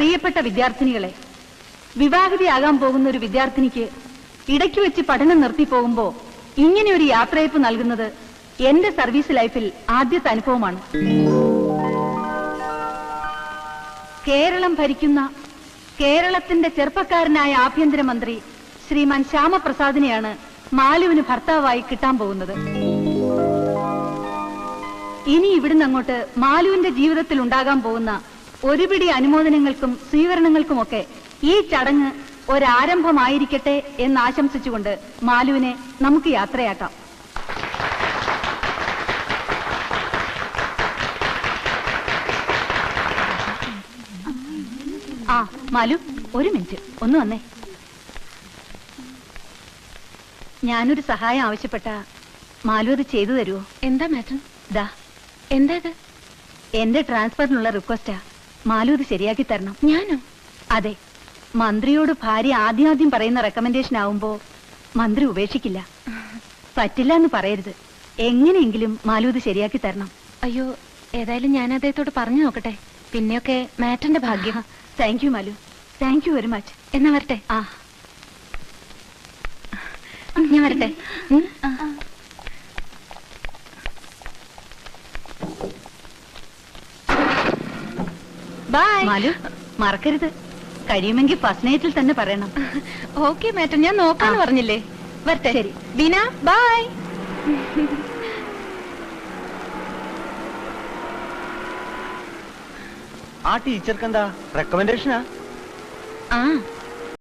പ്രിയപ്പെട്ട വിദ്യാർത്ഥിനികളെ, വിവാഹിതയാകാൻ പോകുന്ന ഒരു വിദ്യാർത്ഥിനിക്ക് ഇടയ്ക്ക് വെച്ച് പഠനം നിർത്തി പോകുമ്പോ ഇങ്ങനെ ഒരു യാത്രയപ്പ് നൽകുന്നത് എന്റെ സർവീസ് ലൈഫിൽ ആദ്യത്തെ അനുഭവമാണ്. കേരളം ഭരിക്കുന്ന കേരളത്തിന്റെ ചെറുപ്പക്കാരനായ ആഭ്യന്തരമന്ത്രി ശ്രീമാൻ ശ്യാമപ്രസാദിനെയാണ് മാലുവിന് ഭർത്താവായി കിട്ടാൻ പോകുന്നത്. ഇനി ഇവിടുന്ന് അങ്ങോട്ട് മാലുവിന്റെ ജീവിതത്തിൽ ഉണ്ടാകാൻ പോകുന്ന ഒരുപിടി അനുമോദനങ്ങൾക്കും സ്വീകരണങ്ങൾക്കുമൊക്കെ ഈ ചടങ്ങ് ഒരാരംഭമായിരിക്കട്ടെ എന്ന് ആശംസിച്ചുകൊണ്ട് മാലുവിനെ നമുക്ക് യാത്രയാക്കാം. ആ മാലു, ഒരു മിനിറ്റ് ഒന്ന് വന്നേ. ഞാനൊരു സഹായം ആവശ്യപ്പെട്ട മാലു അത് ചെയ്തു തരുമോ? എന്താ മാഡം? ദാ, എന്താ ഇത്? എന്റെ ട്രാൻസ്ഫറിനുള്ള റിക്വസ്റ്റാ. മാലു ഇത് ശരിയാക്കി തരണം. ഞാനോ? അതെ, മന്ത്രിയോട് ഭാര്യ ആദ്യം പറയുന്ന റെക്കമെൻഡേഷൻ ആവുമ്പോ മന്ത്രി ഉപേക്ഷിക്കില്ല. പറ്റില്ല എന്ന് പറയരുത്. എങ്ങനെയെങ്കിലും മാലു ഇത് ശരിയാക്കി തരണം. അയ്യോ, ഏതായാലും ഞാൻ അദ്ദേഹത്തോട് പറഞ്ഞു നോക്കട്ടെ. പിന്നെയൊക്കെ മാറ്റന്റെ ഭാഗ്യം. Thank you Malu, thank you very much. എന്നാ വരട്ടെ. ആ, ഞാൻ വരട്ടെ. ബൈ. മാലു, മറക്കരുത്. കഴിയുമെങ്കിൽ ഫസ്റ്റ് നൈറ്റിൽ തന്നെ പറയണം. ഓക്കെ മാറ്റം, ഞാൻ നോക്കാന്ന് പറഞ്ഞില്ലേ. വരട്ടെ. ശരി. ബീന, ബൈ. ആ ടീച്ചർക്ക് എന്താ റെക്കമെൻഡേഷനാ? ആ